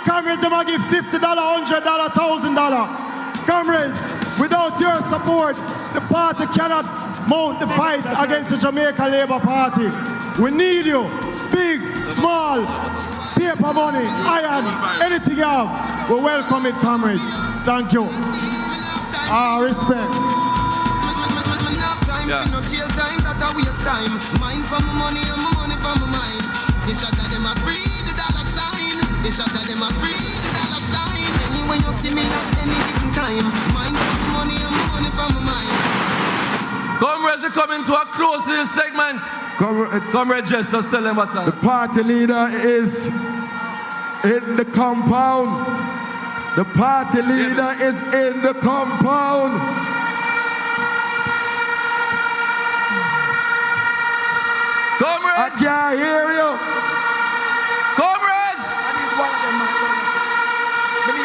comrades, they might give $50, $100, $1,000. Comrades, without your support, the party cannot mount the fight against the Jamaica Labour Party. We need you. Big, small, paper money, iron, anything you have. We welcome it, comrades. Thank you. Respect. Yeah. No jail time, that a waste time. Mine for my money and my money for my mind. They shot at them a free the dollar sign. They shot at them a free the dollar sign. Anyway you see me at any given time. Mine for my money and my money for my mind. Comrades are coming to a close to this segment. Comrades, just tell them what's up. The party leader is in the compound. The party leader is in the compound. Comrades! I can't hear you. Comrades!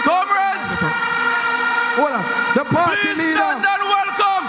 Comrades! Hold on. The party Please leader. stand and welcome!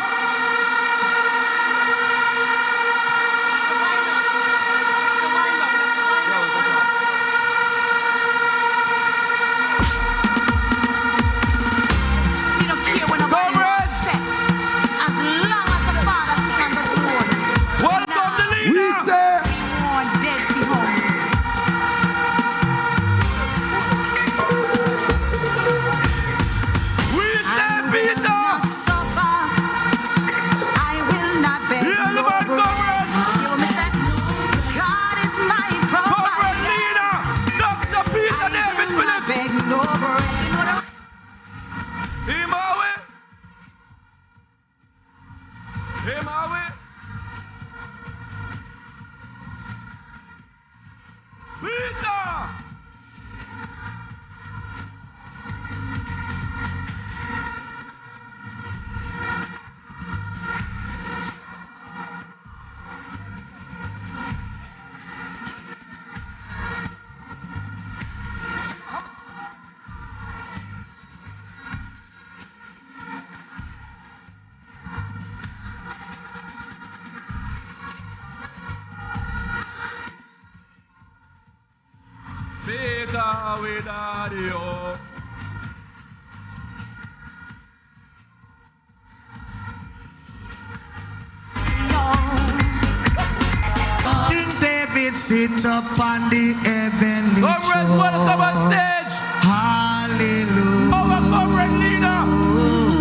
King David sit up on the heavenly throne. Comrades, welcome on stage. Hallelujah. Our comrade leader.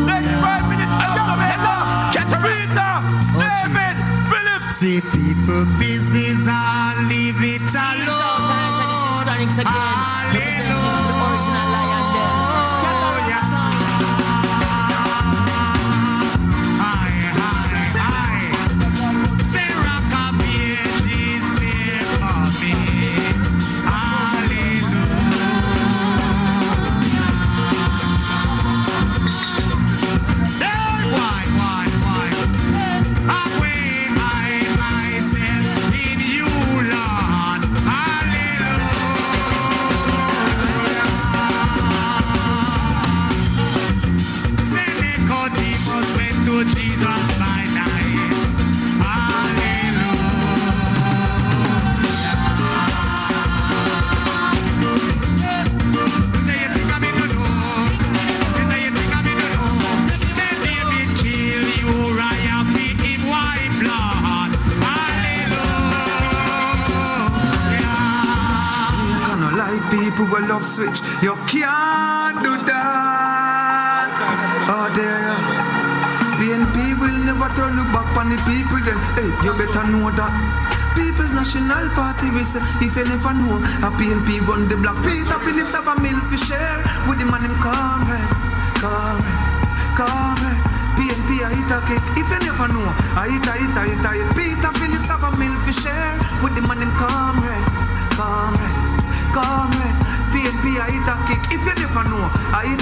Next 5 minutes out of Jamaica. Peter, David, Phillips. See people business and leave it alone. People will love switch. You can't do that. Oh there. BNP will never turn you back on the people then. Hey, you better know that. People's National Party, we say, if you never know, a BNP run the block. Peter Phillips have a meal for share. With the man him comrade. BNP I eat a cake. If you never know, I eat. Peter Phillips have a meal for share. With the man him comrade. PNP I eat a kick. If you never know, I eat.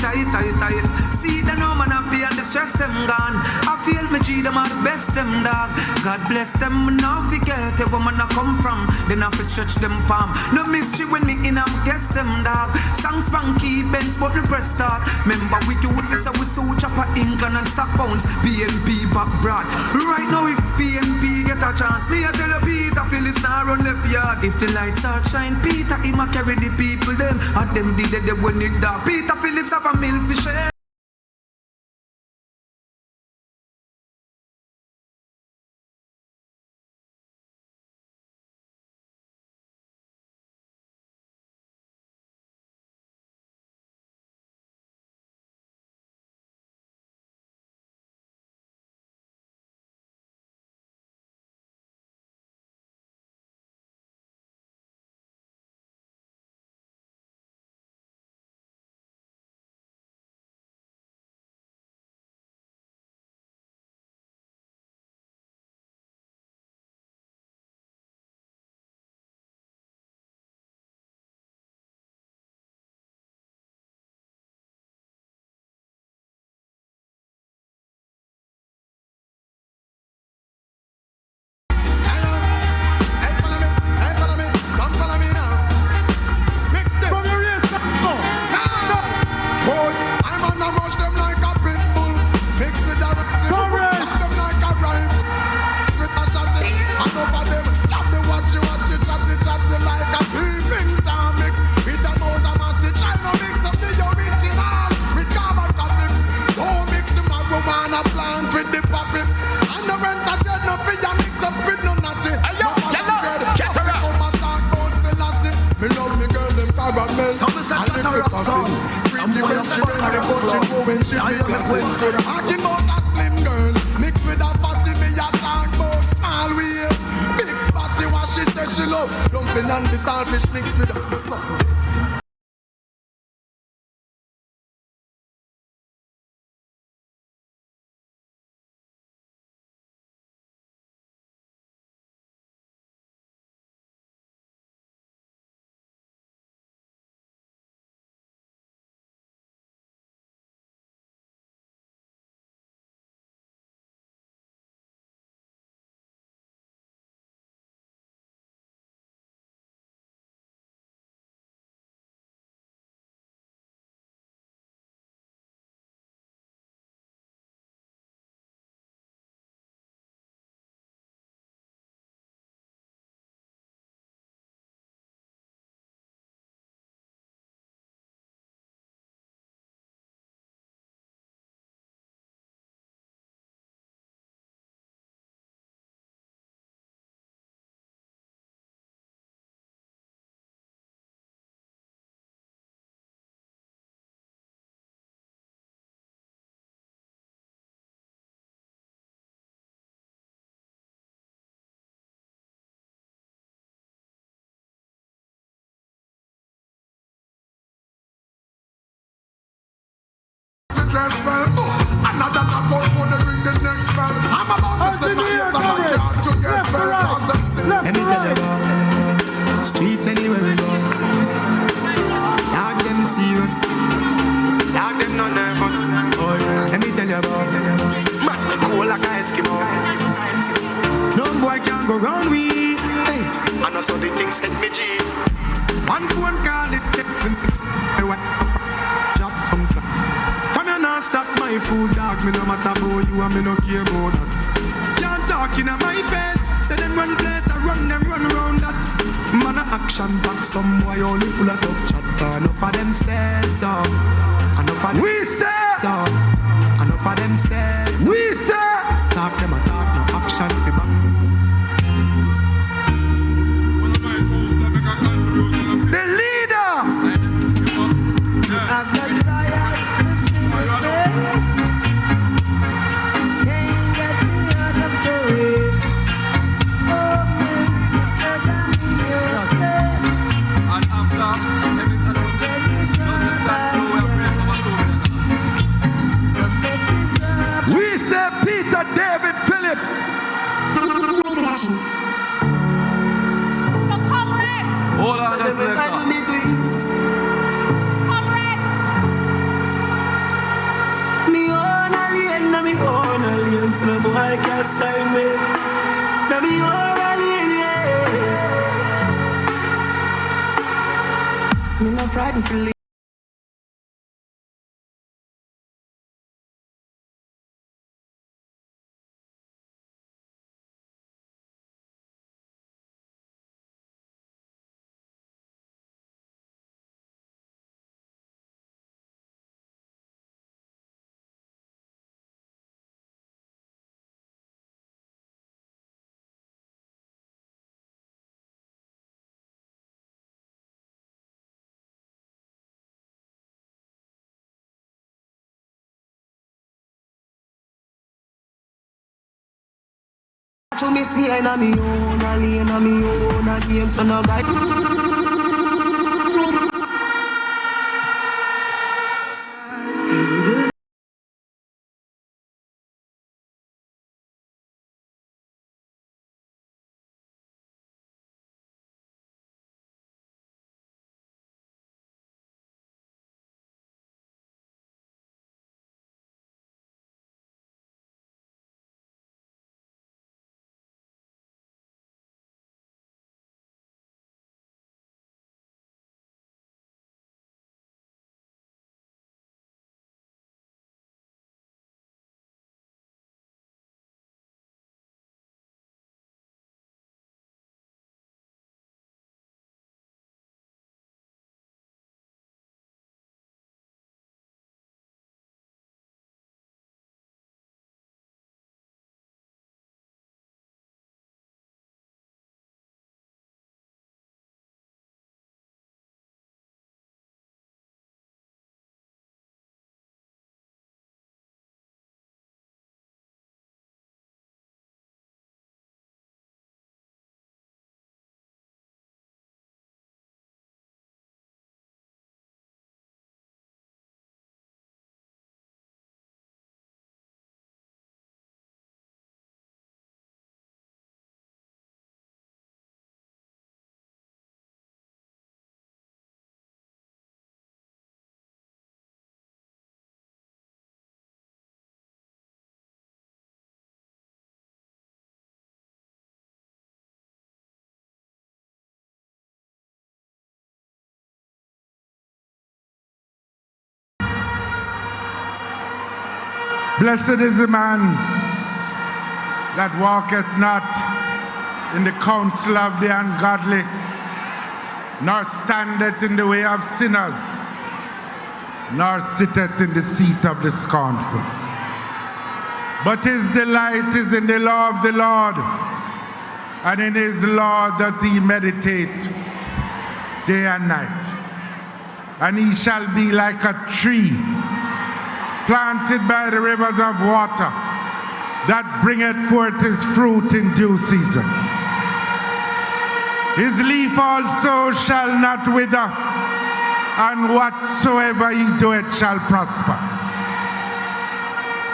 See the no man happy and the stress them gone. I feel me G them are the best them dog. God bless them, now forget where woman I come from. Then I fi stretch them palm. No mystery when me in I'm guess them dog. Songs spanky, Benz but me press start. Remember we use this we so chopper England and stock pounds. BNP back broad. Right now if BNP get a chance. Me I tell you, Peter Phillips now run left yard. If the lights are shine, Peter he ma carry the people them. At them did they when it dark. Peter Phillips have a mill for share. And the saltfish mixed with the sun. Dress well, another knock out for the ring the next man. I'm about to say my hate and I can't to get well. Let me tell you about streets anywhere we go. Dog them serious, dog them not nervous. Oh, let me tell you about man, we cool like a Eskimo. No boy can go round we. Hey, I know so the things hit me G. One phone call it kept me. Stop my food, dog. Me no matter about you and me no care about that. Can't talk in my face. Say them run place, I run them run around that. Man a action back, some boy only full of tough chat. Enough of them stairs, so enough of them. We say, so enough of them stairs. We say, talk them a talk, no action fi back. The leader. I've got tired. We say Peter David Phillips. Hold on, that's me own alien, so no boy can't style me. Now me own alien, yeah. Me not frightened to leave. to me stay in a me own a lane, a me own a game, so no guy. Blessed is the man that walketh not in the counsel of the ungodly, nor standeth in the way of sinners, nor sitteth in the seat of the scornful. But his delight is in the law of the Lord, and in his law doth he meditate day and night. And he shall be like a tree planted by the rivers of water, that bringeth forth his fruit in due season. His leaf also shall not wither, and whatsoever he doeth shall prosper.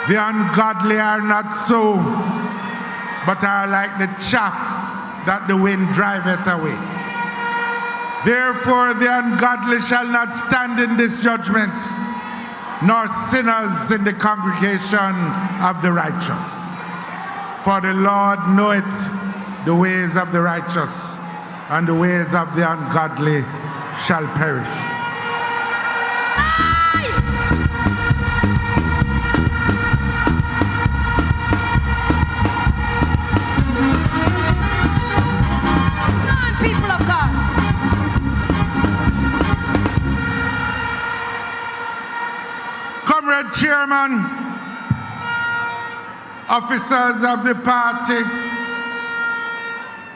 The ungodly are not so, but are like the chaff that the wind driveth away. Therefore the ungodly shall not stand in this judgment, nor sinners in the congregation of the righteous. For the Lord knoweth the ways of the righteous, and the ways of the ungodly shall perish. Come on, people of God. Comrade Chairman, officers of the party,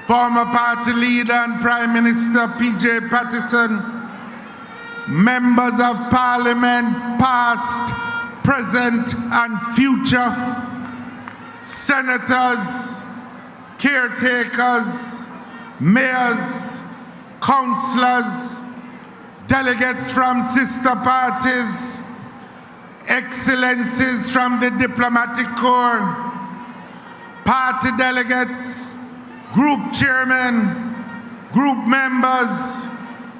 former party leader and Prime Minister P.J. Patterson, members of Parliament past, present and future, senators, caretakers, mayors, councillors, delegates from sister parties, excellencies from the diplomatic corps, party delegates, group chairmen, group members,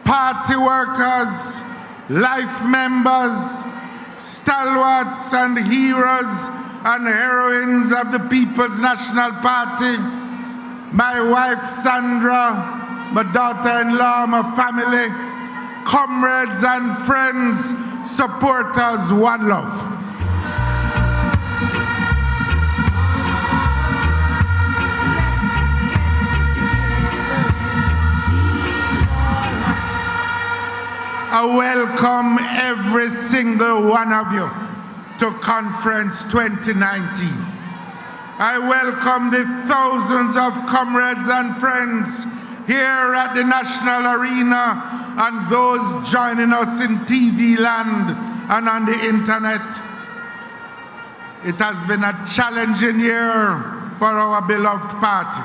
party workers, life members, stalwarts and heroes and heroines of the People's National Party, my wife Sandra, my daughter-in-law, my family, comrades and friends, supporters, one love. I welcome every single one of you to Conference 2019. I welcome the thousands of comrades and friends here at the National Arena and those joining us in TV land and on the internet. It has been a challenging year for our beloved party.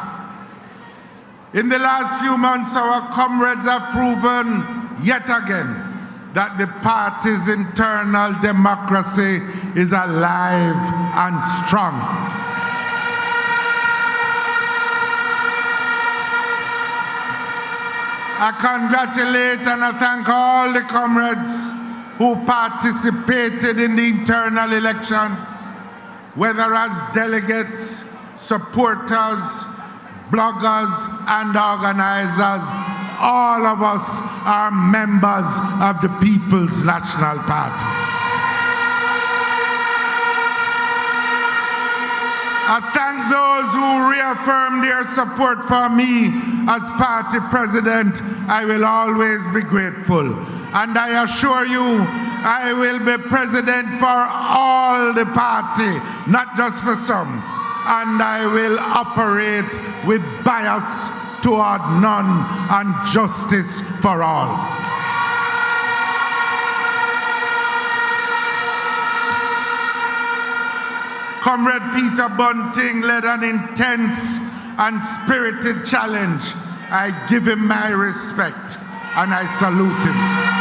In the last few months, our comrades have proven yet again that the party's internal democracy is alive and strong. I congratulate and I thank all the comrades who participated in the internal elections, whether as delegates, supporters, bloggers, and organizers. All of us are members of the People's National Party. I thank those who reaffirm their support for me as party president. I will always be grateful. And I assure you, I will be president for all the party, not just for some. And I will operate with bias toward none and justice for all. Comrade Peter Bunting led an intense and spirited challenge. I give him my respect and I salute him.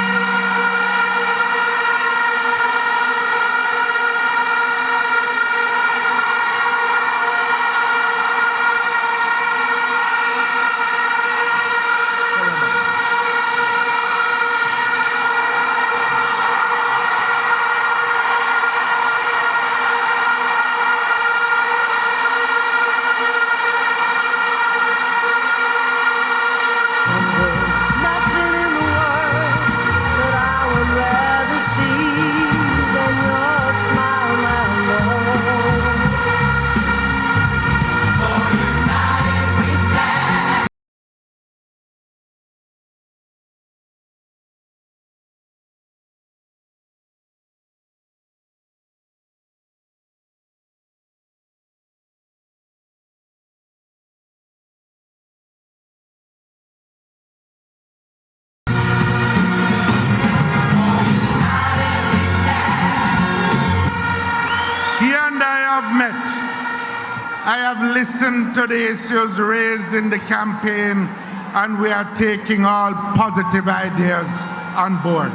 I have listened to the issues raised in the campaign, and we are taking all positive ideas on board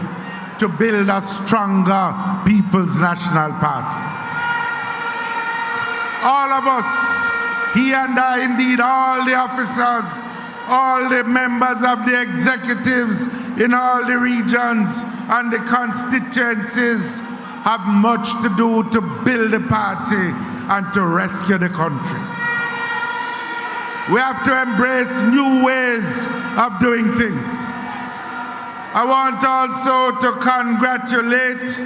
to build a stronger People's National Party. All of us, he and I, indeed all the officers, all the members of the executives in all the regions and the constituencies have much to do to build the party and to rescue the country. We have to embrace new ways of doing things. I want also to congratulate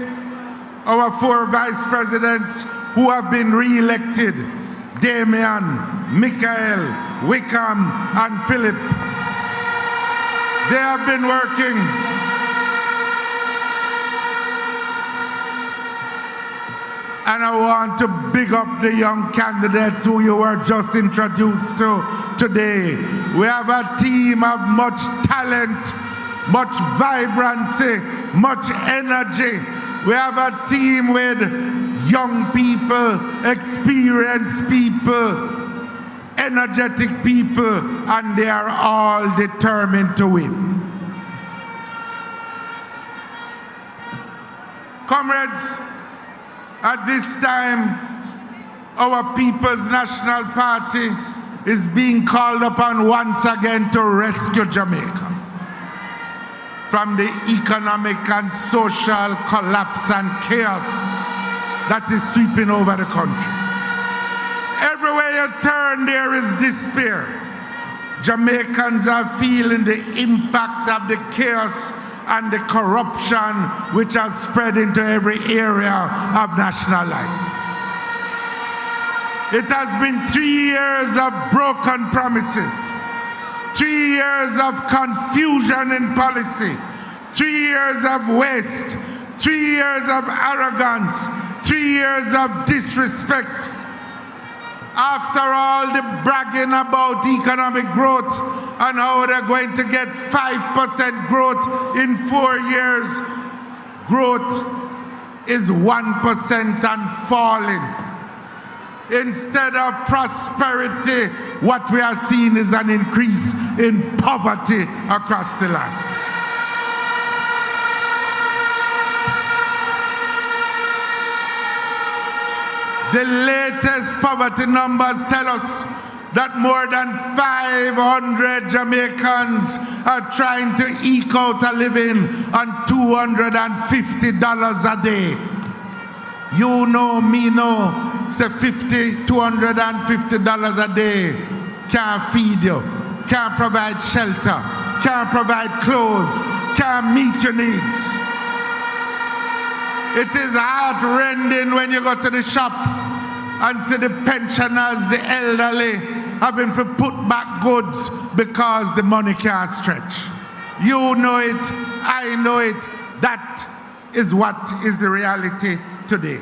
our 4 vice presidents who have been re-elected: Damian, Michael, Wickham, and Phillips. They have been working and I want to big up the young candidates who you were just introduced to today. We have a team of much talent, much vibrancy, much energy. We have a team with young people, experienced people, energetic people, and they are all determined to win. Comrades, at this time, our People's National Party is being called upon once again to rescue Jamaica from the economic and social collapse and chaos that is sweeping over the country. Everywhere you turn, there is despair. Jamaicans are feeling the impact of the chaos and the corruption which has spread into every area of national life. It has been 3 years of broken promises, 3 years of confusion in policy, 3 years of waste, 3 years of arrogance, 3 years of disrespect. After all the bragging about economic growth and how they're going to get 5% growth in 4 years, growth is 1% and falling. Instead of prosperity, what we are seeing is an increase in poverty across the land. The latest poverty numbers tell us that more than 500 Jamaicans are trying to eke out a living on $250 a day. You know, me know, say $250 a day can't feed you, can't provide shelter, can't provide clothes, can't meet your needs. It is heart-rending when you go to the shop and see the pensioners, the elderly, having to put back goods because the money can't stretch. You know it, I know it. That is what is the reality today.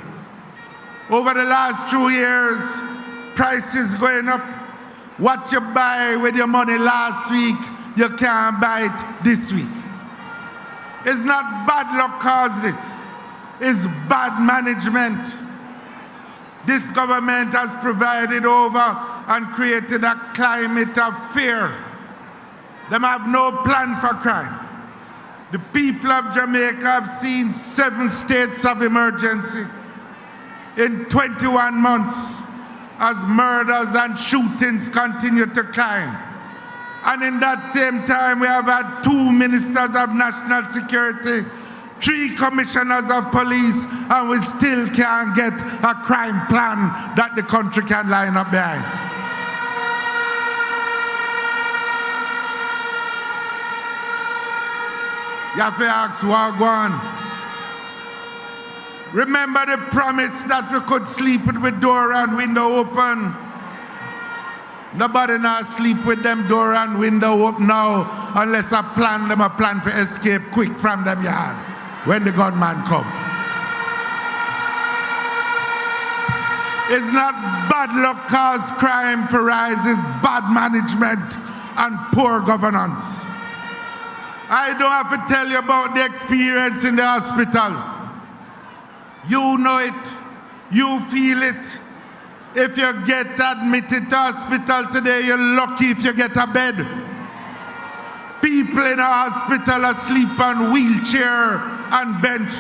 Over the last 2 years, prices going up. What you buy with your money last week, you can't buy it this week. It's not bad luck caused this. It's bad management. This government has provided over and created a climate of fear. They have no plan for crime. The people of Jamaica have seen 7 states of emergency in 21 months as murders and shootings continue to climb. And in that same time, we have had 2 ministers of national security, 3 commissioners of police, and we still can't get a crime plan that the country can line up behind. You have to ask Wagwan. Remember the promise that we could sleep with door and window open? Nobody now sleep with them door and window open now unless I plan them a plan to escape quick from them yard when the gunman come. It's not bad luck cause crime to rise, it's bad management and poor governance. I don't have to tell you about the experience in the hospitals. You know it, you feel it. If you get admitted to hospital today, you're lucky if you get a bed. People in a hospital asleep on wheelchair and bench.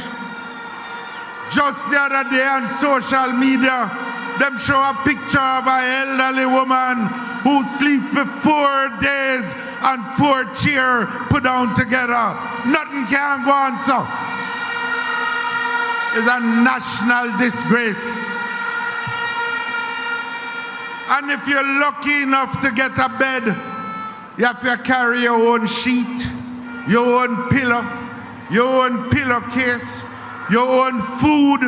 Just the other day on social media, them show a picture of an elderly woman who sleep for 4 days on 4 chairs put down together. Nothing can go on so. It's a national disgrace. And if you're lucky enough to get a bed, you have to carry your own sheet, your own pillow, your own pillowcase, your own food.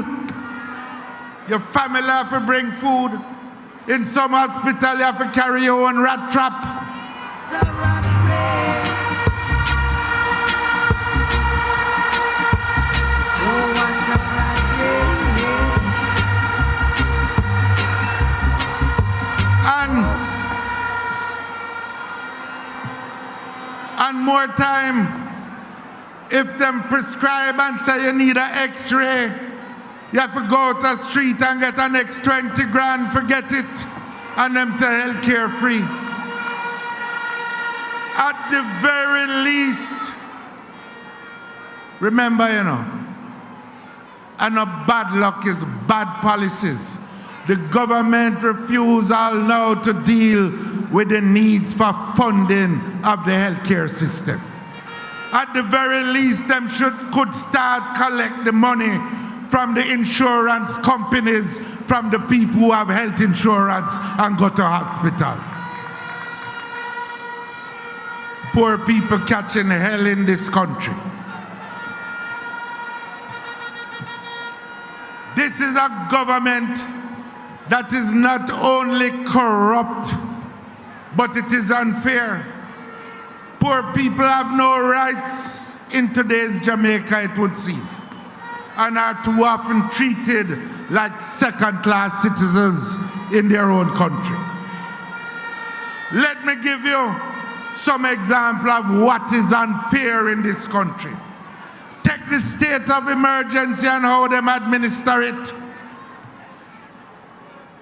Your family have to bring food. In some hospital, you have to carry your own rat trap. And more time, if them prescribe and say you need an x-ray, you have to go to the street and get an next 20 grand, forget it, and them say healthcare free. At the very least, remember, you know, and a bad luck is bad policies. The government refuses now to deal with the needs for funding of the healthcare system. At the very least, them could start collect the money from the insurance companies, from the people who have health insurance and go to hospital. Poor people catching hell in this country. This is a government that is not only corrupt, but it is unfair. Poor people have no rights in today's Jamaica, it would seem, and are too often treated like second-class citizens in their own country. Let me give you some example of what is unfair in this country. Take the state of emergency and how them administer it.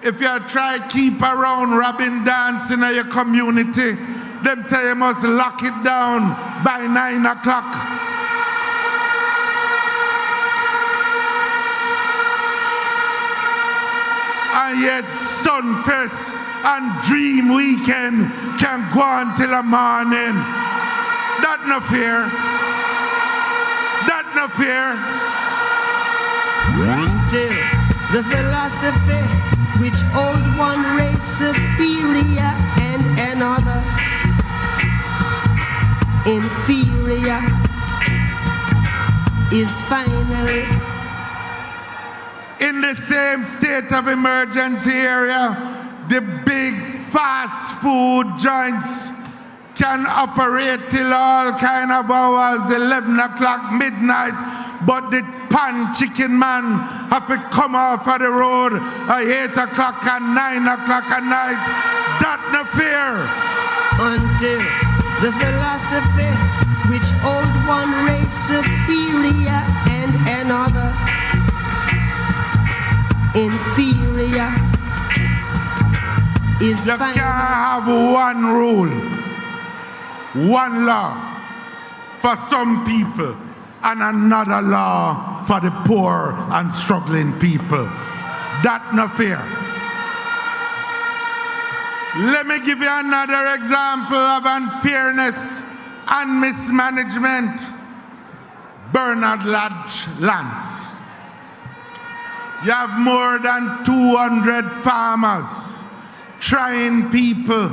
If you try keep around robin dance in your community, them say you must lock it down by 9 o'clock. And yet Sunfest and Dream Weekend can go on till the morning. That no fear. That no fear. Until the philosophy which old one race superior and another inferior is finally in the same state of emergency area. The big fast food joints can operate till all kind of hours, 11 o'clock, midnight, but the pan chicken man have to come off of the road at 8 o'clock and 9 o'clock at night. That no fear. until the philosophy which old one race superior and another inferior is You final. can't have one rule, one law for some people and another law for the poor and struggling people. That no fear. Let me give you another example of unfairness and mismanagement. Bernard Lodge lands. You have more than 200 farmers, trying people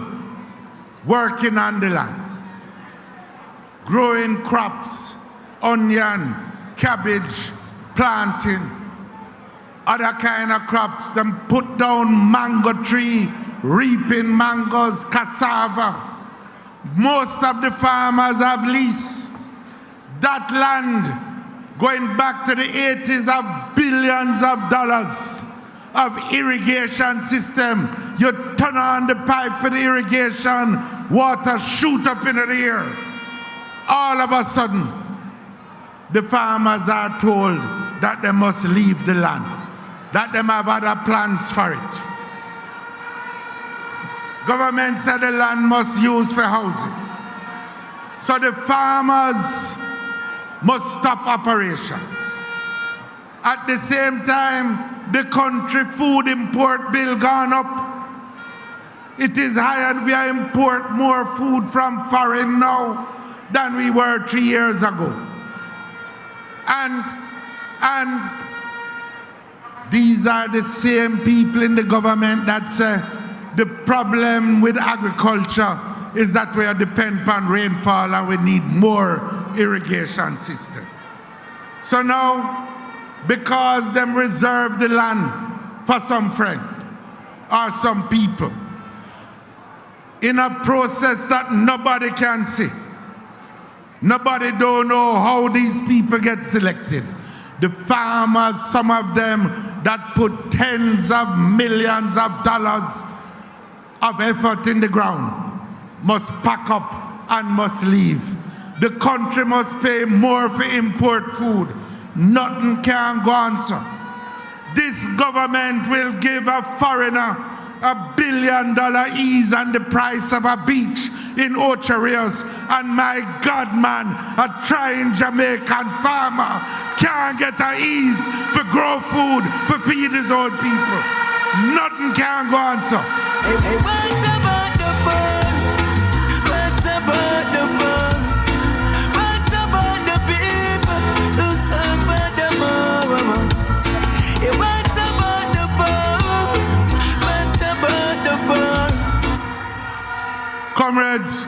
working on the land, growing crops, onion, cabbage, planting, other kind of crops. Them put down mango tree, reaping mangoes, cassava. Most of the farmers have lease. That land, going back to the 80s, have billions of dollars of irrigation system. You turn on the pipe for the irrigation, water shoot up into the air. All of a sudden, the farmers are told that they must leave the land, that they have other plans for it. Government said the land must use for housing. So the farmers must stop operations. At the same time, the country food import bill gone up. It is higher, and we import more food from foreign now than we were 3 years ago. And these are the same people in the government that say the problem with agriculture is that we are dependent on rainfall and we need more irrigation systems. So now, because them reserve the land for some friend or some people, in a process that nobody can see, nobody don't know how these people get selected. The farmers, some of them that put tens of millions of dollars of effort in the ground, must pack up and must leave. The country must pay more for import food. Nothing can go on, sir. This government will give a foreigner $1 billion ease on the price of a beach in Ocho Rios, and my God, man, a trying Jamaican farmer can't get an ease for grow food for feed his own people. Nothing can go on, sir. Hey, what's about the fun? What's about the fun? What's about the people who suffer the most? Hey, what's about the fun? What's about the fun? Comrades,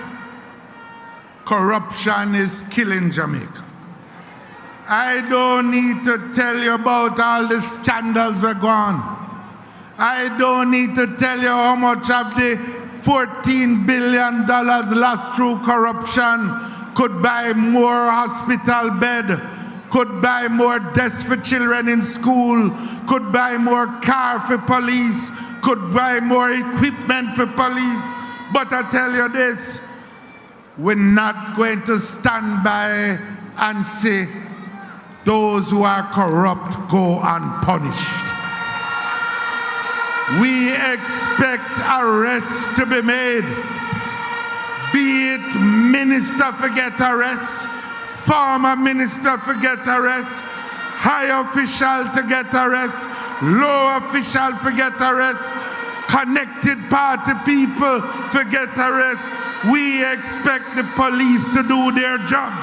corruption is killing Jamaica. I don't need to tell you about all the scandals we're gone. I don't need to tell you how much of the $14 billion lost through corruption could buy more hospital bed, could buy more desks for children in school, could buy more car for police, could buy more equipment for police. But I tell you this, we're not going to stand by and see those who are corrupt go unpunished. We expect arrests to be made. Be it minister for get arrest, former minister for get arrest, high official to get arrest, low official for get arrest, connected party people for get arrest. We expect the police to do their job.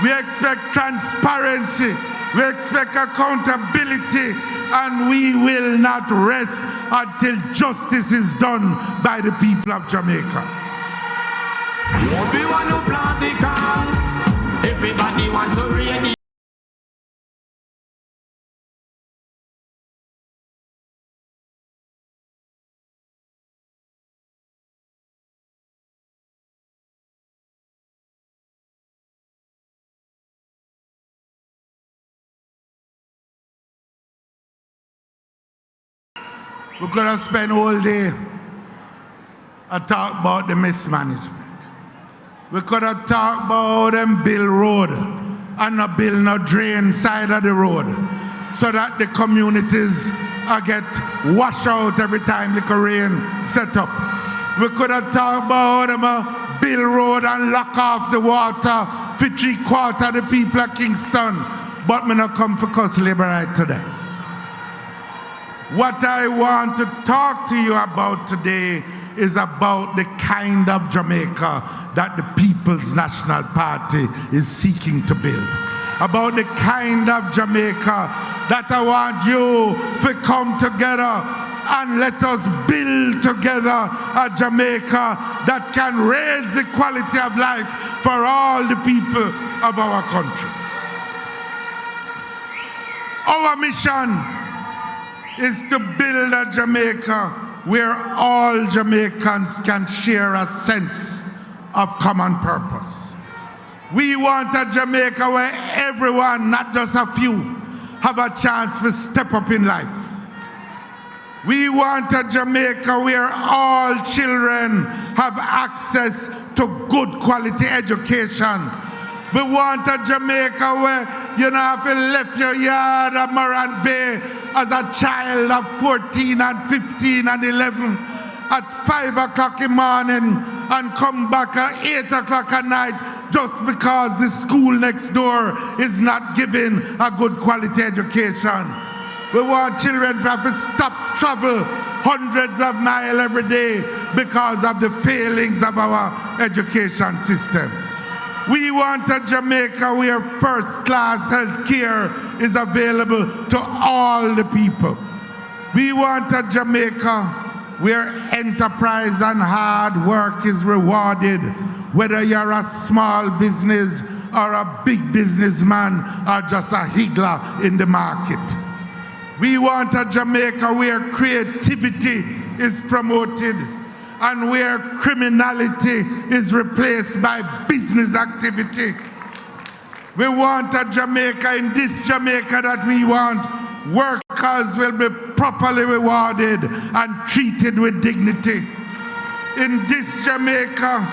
We expect transparency. We expect accountability. And we will not rest until justice is done by the people of Jamaica. We want to plant the ground. Everybody wants to ready. We could have spent all day and talk about the mismanagement. We could have talked about them build road and not build no drain side of the road so that the communities get washed out every time the rain set up. We could have talked about them build road and lock off the water for 3/4 of the people of Kingston. But me not come for cuss labor right today. What I want to talk to you about today is about the kind of Jamaica that the People's National Party is seeking to build. About the kind of Jamaica that I want you to come together and let us build together a Jamaica that can raise the quality of life for all the people of our country. Our mission is to build a Jamaica where all Jamaicans can share a sense of common purpose. We want a Jamaica where everyone, not just a few, have a chance to step up in life. We want a Jamaica where all children have access to good quality education. We want a Jamaica where you don't have to leave your yard at Moran Bay as a child of 14 and 15 and 11 at 5 o'clock in the morning and come back at 8 o'clock at night just because the school next door is not giving a good quality education. We want children to have to stop travel hundreds of miles every day because of the failings of our education system. We want a Jamaica where first-class health care is available to all the people. We want a Jamaica where enterprise and hard work is rewarded, whether you're a small business or a big businessman or just a higgler in the market. We want a Jamaica where creativity is promoted and where criminality is replaced by business activity. We want a Jamaica, in this Jamaica that we want, workers will be properly rewarded and treated with dignity. In this Jamaica,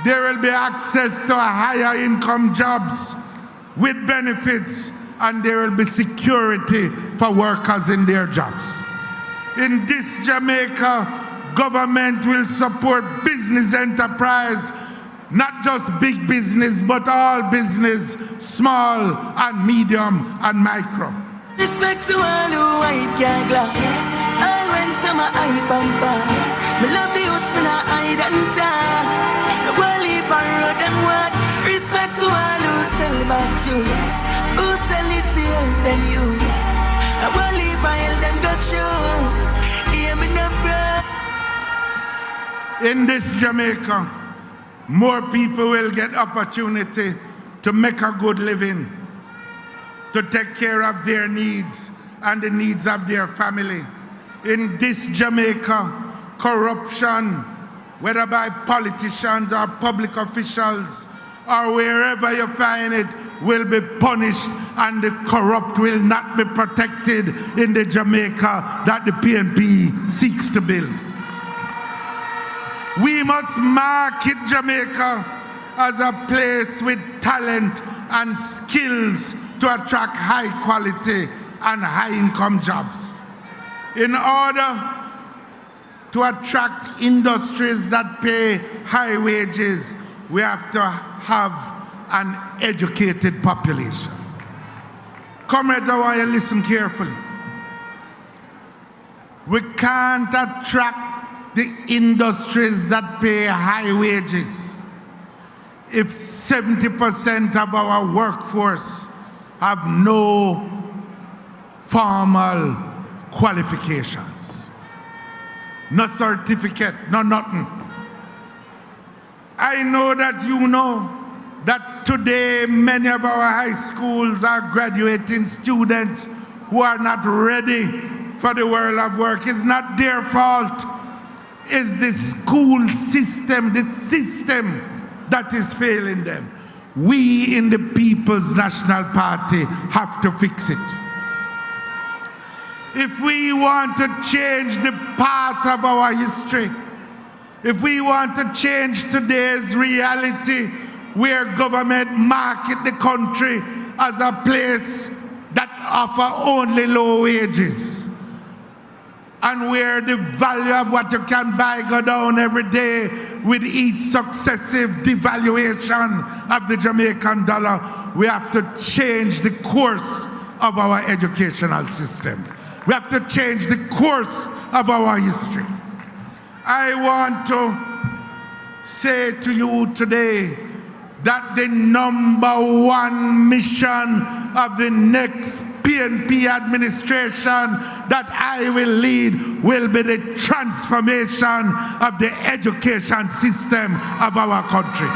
there will be access to higher income jobs with benefits, and there will be security for workers in their jobs. In this Jamaica, government will support business enterprise, not just big business, but all business, small and medium and micro. Respect to all who white can glass. All when some are hype and pass. Me love the youths, me not hide and talk. The world leap and road them walk. Respect to all who sell bad juice. Who sell it for help them youth. The world leap and help them got you. Hear me no fraud. In this Jamaica, more people will get opportunity to make a good living, to take care of their needs and the needs of their family. In this Jamaica, corruption, whether by politicians or public officials or wherever you find it, will be punished, and the corrupt will not be protected in the Jamaica that the PNP seeks to build. We must market Jamaica as a place with talent and skills to attract high quality and high income jobs. In order to attract industries that pay high wages, we have to have an educated population. Comrades, I want you to listen carefully. We can't attract the industries that pay high wages if 70% of our workforce have no formal qualifications. No certificate, no nothing. I know that you know that today many of our high schools are graduating students who are not ready for the world of work. It's not their fault. It's the school system, the system that is failing them. We in the People's National Party have to fix it. If we want to change the path of our history, if we want to change today's reality where government market the country as a place that offer only low wages, and where the value of what you can buy go down every day with each successive devaluation of the Jamaican dollar, we have to change the course of our educational system. We have to change the course of our history. I want to say to you today that the #1 mission of the next PNP administration that I will lead will be the transformation of the education system of our country.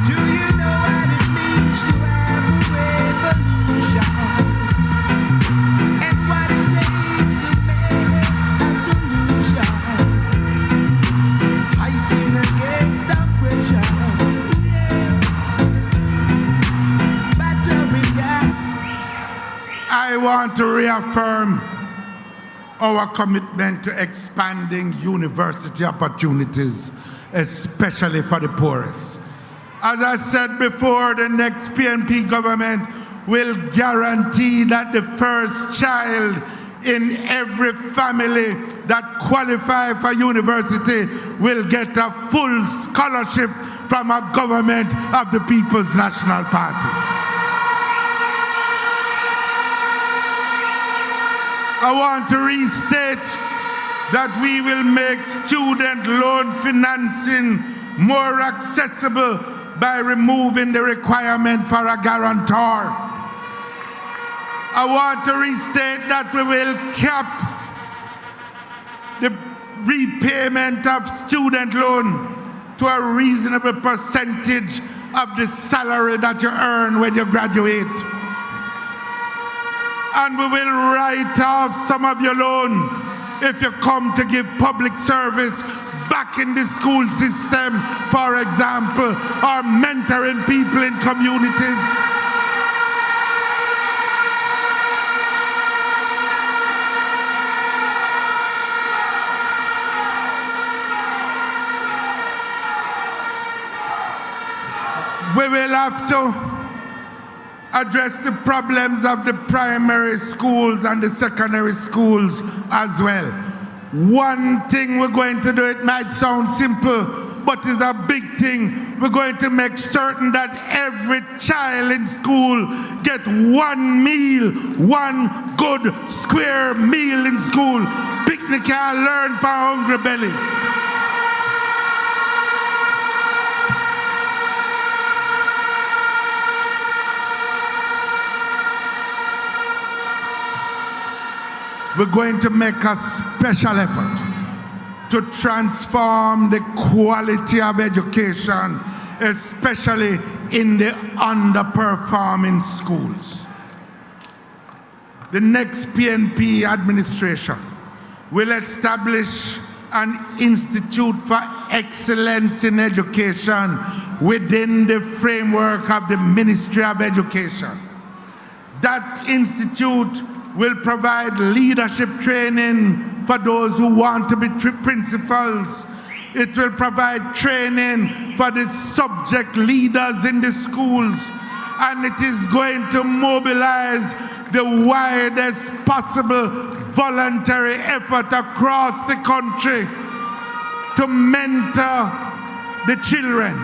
Do you know what it means to have a revolution? And what it takes to make a solution? Fighting against oppression. I want to reaffirm our commitment to expanding university opportunities, especially for the poorest. As I said before, the next PNP government will guarantee that the first child in every family that qualify for university will get a full scholarship from a government of the People's National Party. I want to restate that we will make student loan financing more accessible by removing the requirement for a guarantor. I want to restate that we will cap the repayment of student loan to a reasonable percentage of the salary that you earn when you graduate. And we will write off some of your loan if you come to give public service back in the school system, for example, or mentoring people in communities. We will have to address the problems of the primary schools and the secondary schools as well. One thing we're going to do, it might sound simple, but it's a big thing. We're going to make certain that every child in school get one meal, one good square meal in school. Picnic and learn for hungry belly. We're going to make a special effort to transform the quality of education, especially in the underperforming schools. The next PNP administration will establish an institute for excellence in education within the framework of the Ministry of Education. That institute will provide leadership training for those who want to be principals. It will provide training for the subject leaders in the schools. And it is going to mobilize the widest possible voluntary effort across the country to mentor the children,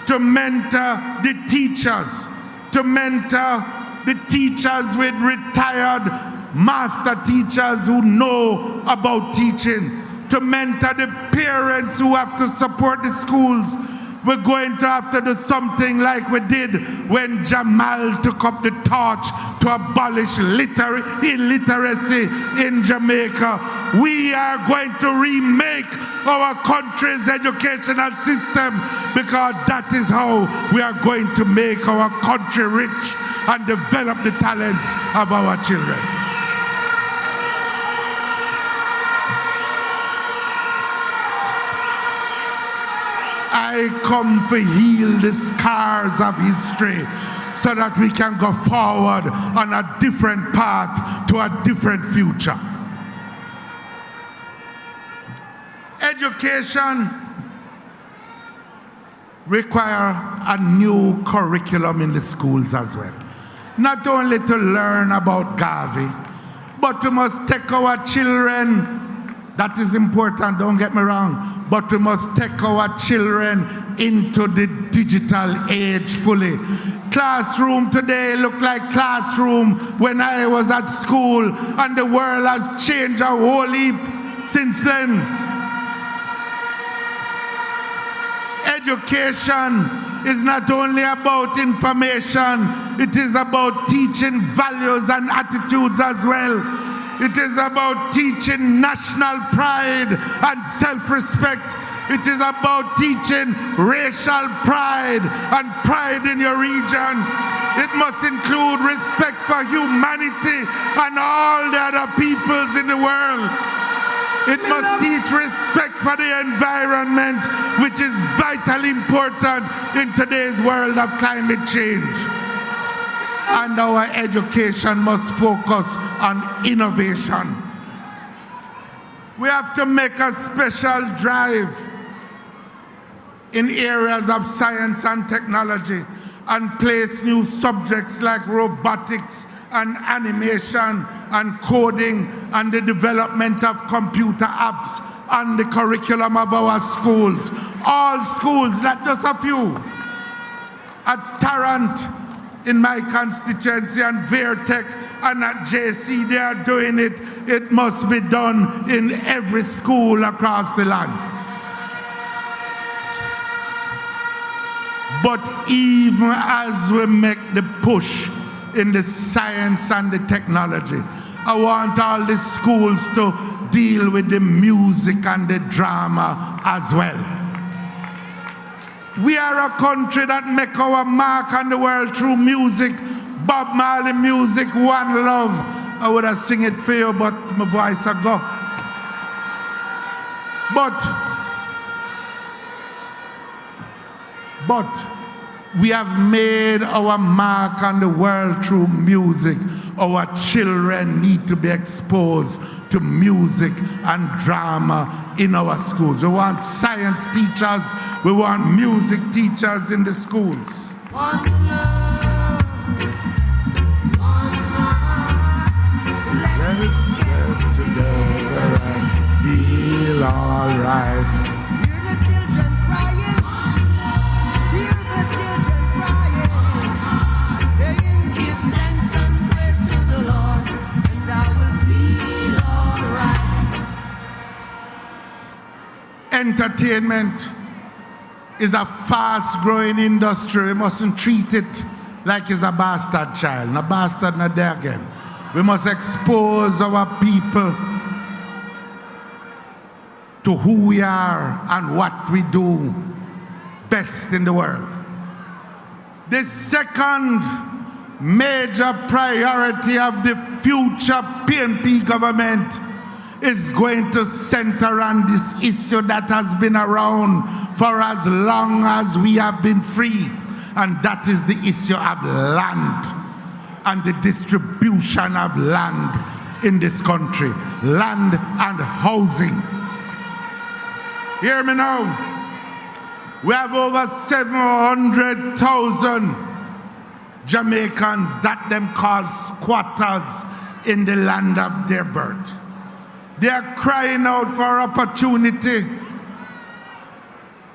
to mentor the teachers, to mentor the teachers with retired master teachers who know about teaching, to mentor the parents who have to support the schools. We're going to have to do something like we did when Jamal took up the torch to abolish illiteracy in Jamaica. We are going to remake our country's educational system, because that is how we are going to make our country rich and develop the talents of our children. I come to heal the scars of history so that we can go forward on a different path to a different future. Education requires a new curriculum in the schools as well. Not only to learn about Garvey, but we must take our children. That is important, don't get me wrong, but we must take our children into the digital age fully. Classroom today look like classroom when I was at school, and the world has changed a whole heap since then. Education is not only about information, it is about teaching values and attitudes as well. It is about teaching national pride and self-respect. It is about teaching racial pride and pride in your region. It must include respect for humanity and all the other peoples in the world. It must teach respect for the environment, which is vitally important in today's world of climate change. And our education must focus on innovation. We have to make a special drive in areas of science and technology and place new subjects like robotics and animation and coding and the development of computer apps on the curriculum of our schools. All schools, not just a few. At Tarrant, in my constituency, and Vertec and at JC, they are doing it. It must be done in every school across the land. But even as we make the push in the science and the technology, I want all the schools to deal with the music and the drama as well. We are a country that make our mark on the world through music. Bob Marley music, One Love. I would have sing it for you, but my voice a go. But we have made our mark on the world through music. Our children need to be exposed to music and drama in our schools. We want science teachers, we want music teachers in the schools. One love, one heart. Let's get together and feel all right. Hear the children crying. Hear the children crying. Saying, give thanks and praise to the Lord, and I will feel all right. Entertainment is a fast-growing industry. We mustn't treat it like it's a bastard child. No bastard, not there again. We must expose our people to who we are and what we do best in the world. The second major priority of the future PNP government is going to center on this issue that has been around for as long as we have been free, and that is the issue of land and the distribution of land in this country, land and housing. Hear me now. We have over 700,000 Jamaicans that them call squatters in the land of their birth. They are crying out for opportunity,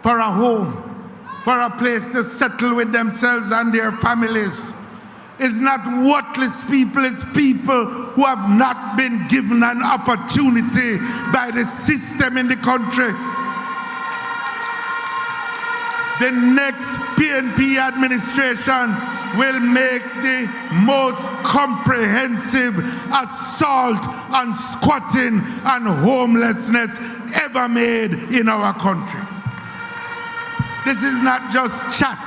for a home, for a place to settle with themselves and their families. It's not worthless people, it's people who have not been given an opportunity by the system in the country. The next PNP administration will make the most comprehensive assault on squatting and homelessness ever made in our country. This is not just chat.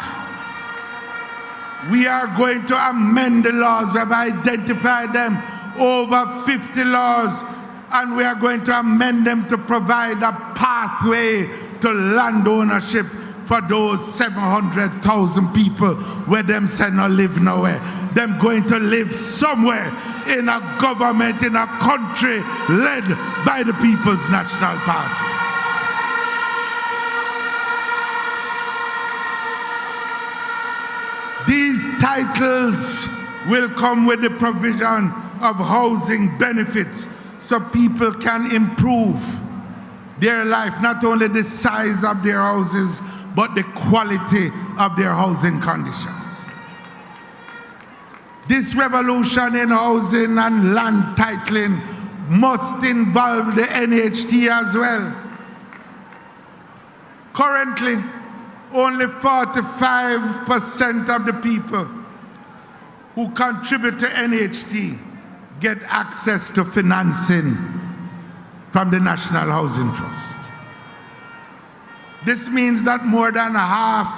We are going to amend the laws. We have identified them, over 50 laws, and we are going to amend them to provide a pathway to land ownership for those 700,000 people where them say no live nowhere. Them going to live somewhere in a government, in a country led by the People's National Party. These titles will come with the provision of housing benefits so people can improve their life, not only the size of their houses, but the quality of their housing conditions. This revolution in housing and land titling must involve the NHT as well. Currently, only 45% of the people who contribute to NHT get access to financing from the National Housing Trust. This means that more than half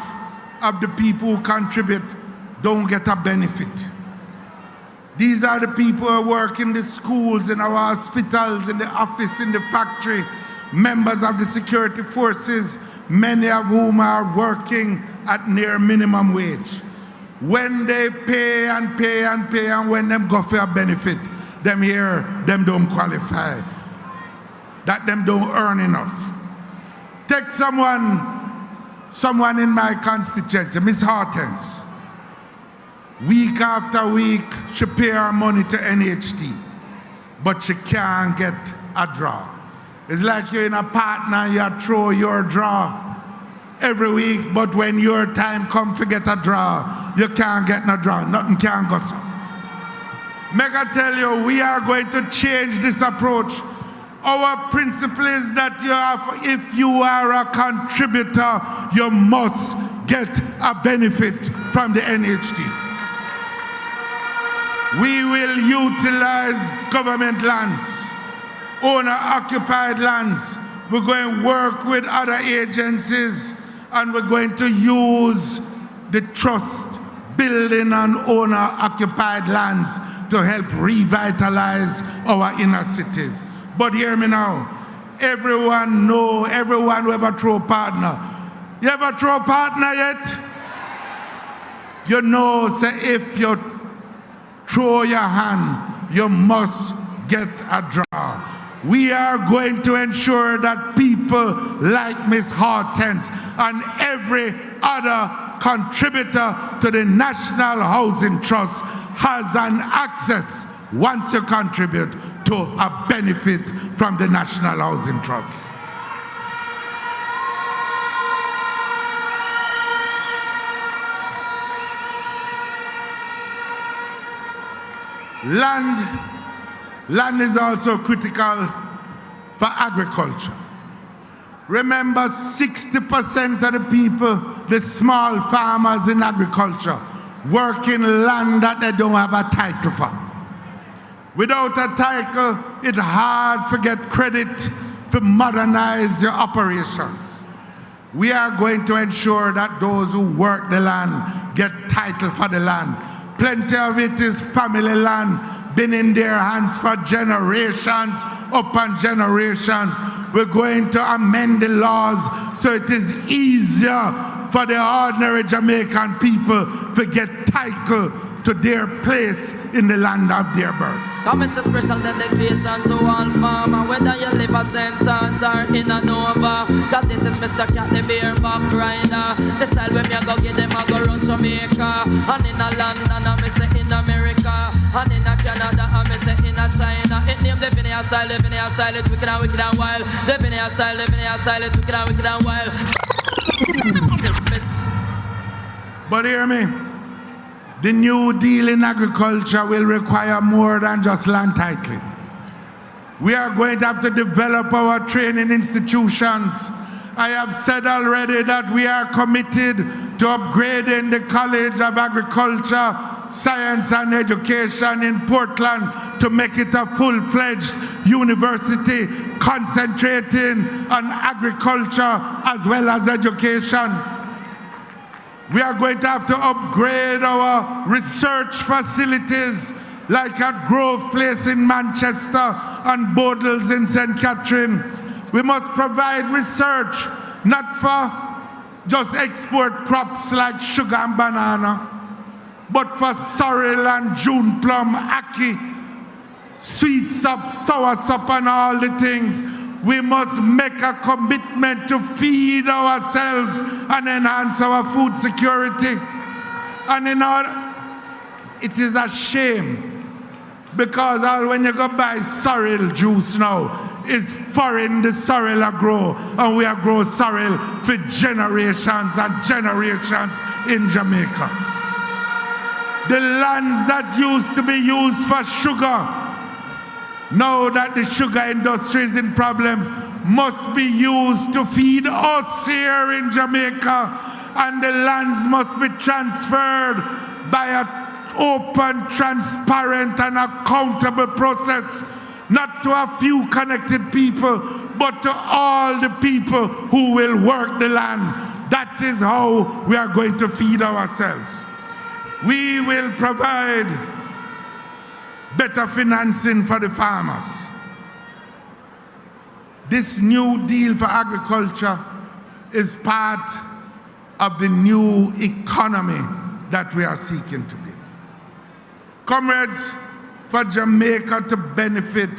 of the people who contribute don't get a benefit. These are the people who work in the schools, in our hospitals, in the office, in the factory, members of the security forces, many of whom are working at near minimum wage. When they pay and pay and pay, and when them go for a benefit, them here, them don't qualify, that them don't earn enough. Take someone in my constituency, Miss Hortense. Week after week, she pay her money to NHT, but she can't get a draw. It's like you're in a partner, you throw your draw every week, but when your time comes to get a draw, you can't get no draw, nothing can go so. Make I tell you, we are going to change this approach. Our principle is that if you are a contributor, you must get a benefit from the NHT. We will utilize government lands, owner-occupied lands. We're going to work with other agencies, and we're going to use the trust building on owner-occupied lands to help revitalize our inner cities. But hear me now, everyone who ever throw a partner. You ever throw a partner yet? You know, say if you throw your hand, you must get a draw. We are going to ensure that people like Miss Hortense and every other contributor to the National Housing Trust has an access, once you contribute, to a benefit from the National Housing Trust. Land is also critical for agriculture. Remember, 60% of the people, the small farmers in agriculture, work in land that they don't have a title for. Without a title, it's hard to get credit to modernize your operations. We are going to ensure that those who work the land get title for the land. Plenty of it is family land, been in their hands for generations upon generations. We're going to amend the laws so it is easier for the ordinary Jamaican people to get title to their place in the land of their birth. Come it's a special dedication to all farmer, whether you live a sentence or in a Nova. Cause this is Mr. Cat, the beer back rider. The style when me go get them, I go run so Jamaica, and in a London, I say in America, and in a Canada, I say in a China. It named the Vinny style, it wicked and wild. The Vinny style, it wicked and wild. But hear me, the New Deal in agriculture will require more than just land titling. We are going to have to develop our training institutions. I have said already that we are committed to upgrading the College of Agriculture, Science and Education in Portland to make it a full-fledged university concentrating on agriculture as well as education. We are going to have to upgrade our research facilities like at Grove Place in Manchester and Bodles in St. Catherine. We must provide research not for just export crops like sugar and banana, but for sorrel and June plum, ackee, sweet sop, sour sop and all the things. We must make a commitment to feed ourselves and enhance our food security. And it is a shame because when you go buy sorrel juice now, it's foreign the sorrel I grow, and we are grow sorrel for generations and generations in Jamaica. The lands that used to be used for sugar, now that the sugar industry is in problems, must be used to feed us here in Jamaica, and the lands must be transferred by an open, transparent and accountable process, not to a few connected people, but to all the people who will work the land. That is how we are going to feed ourselves. We will provide better financing for the farmers. This new deal for agriculture is part of the new economy that we are seeking to build. Comrades, for Jamaica to benefit,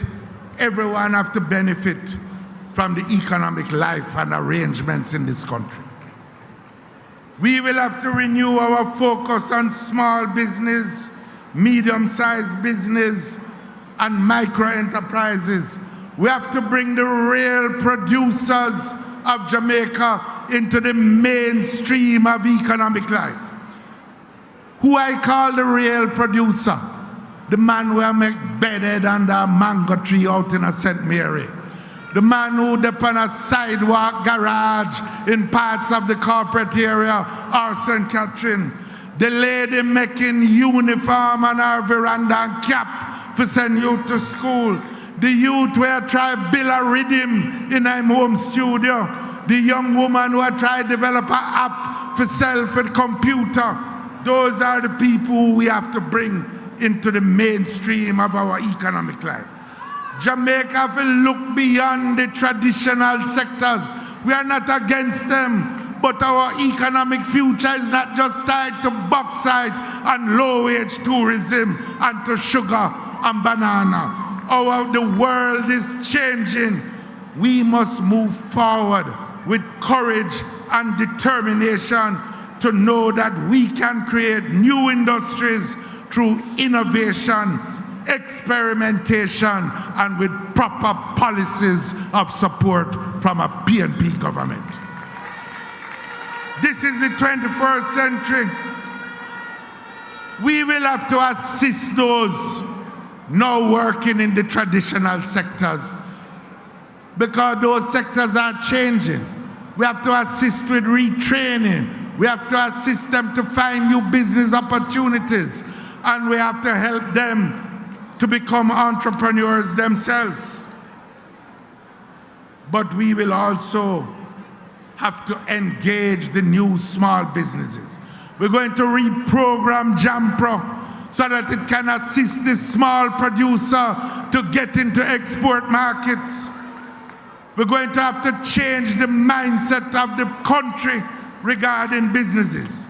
everyone have to benefit from the economic life and arrangements in this country. We will have to renew our focus on small business, medium-sized business, and micro-enterprises. We have to bring the real producers of Jamaica into the mainstream of economic life. Who I call the real producer? The man who make bedded under a mango tree out in a St. Mary. The man who depend on a sidewalk garage in parts of the corporate area or St. Catherine. The lady making uniform on her veranda and cap for send youth to school. The youth who try build a rhythm in her home studio. The young woman who try develop an app for self with computer. Those are the people who we have to bring into the mainstream of our economic life. Jamaica will look beyond the traditional sectors. We are not against them. But our economic future is not just tied to bauxite and low-wage tourism and to sugar and banana. The world is changing. We must move forward with courage and determination to know that we can create new industries through innovation, experimentation, and with proper policies of support from a PNP government. This is the 21st century. We will have to assist those now working in the traditional sectors because those sectors are changing. We have to assist with retraining. We have to assist them to find new business opportunities. And we have to help them to become entrepreneurs themselves. But we will also have to engage the new small businesses. We're going to reprogram JAMPRO so that it can assist the small producer to get into export markets. We're going to have to change the mindset of the country regarding businesses.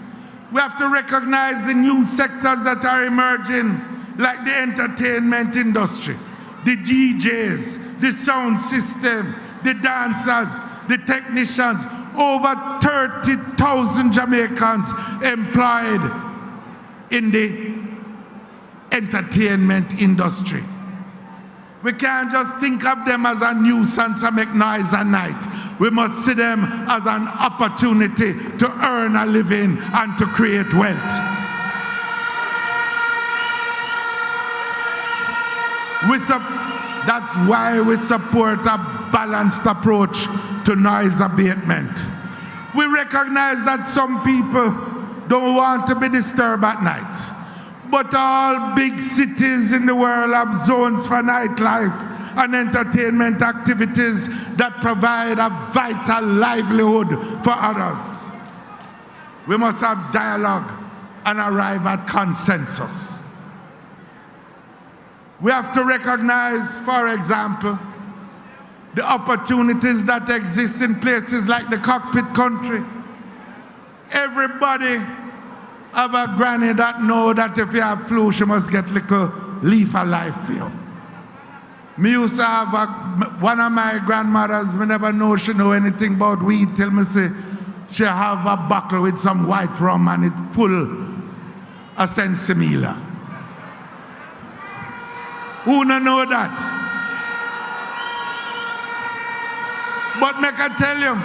We have to recognize the new sectors that are emerging, like the entertainment industry, the DJs, the sound system, the dancers. the technicians, over 30,000 Jamaicans employed in the entertainment industry. We can't just think of them as a nuisance and make noise at night. We must see them as an opportunity to earn a living and to create wealth. That's why we support a balanced approach to noise abatement. We recognize that some people don't want to be disturbed at night. But all big cities in the world have zones for nightlife and entertainment activities that provide a vital livelihood for others. We must have dialogue and arrive at consensus. We have to recognize, for example, the opportunities that exist in places like the cockpit country. Everybody have a granny that know that if you have flu, she must get little leaf of life for you. Me used to have one of my grandmothers, me never know she know anything about weed, till me say she have a bottle with some white rum and it full of sensimilla. Who no know that? But make I tell you,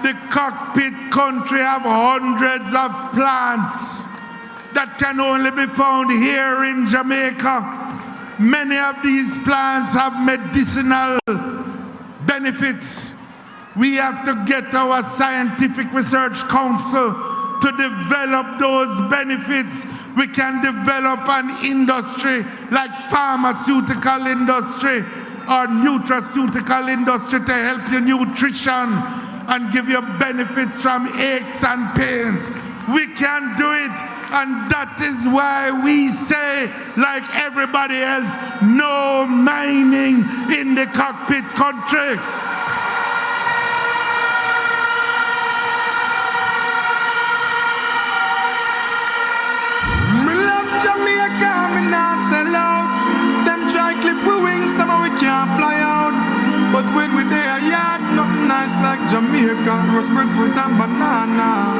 the cockpit country have hundreds of plants that can only be found here in Jamaica. Many of these plants have medicinal benefits. We have to get our scientific research council to develop those benefits. We can develop an industry like pharmaceutical industry or nutraceutical industry to help your nutrition and give you benefits from aches and pains. We can do it, and that is why we say, like everybody else, no mining in the cockpit country. Me love Jamaica, me nah sell out. Them try clip we wings, somehow we can't fly out. But when we there, yard, nothing nice like Jamaica. Roast breadfruit and banana.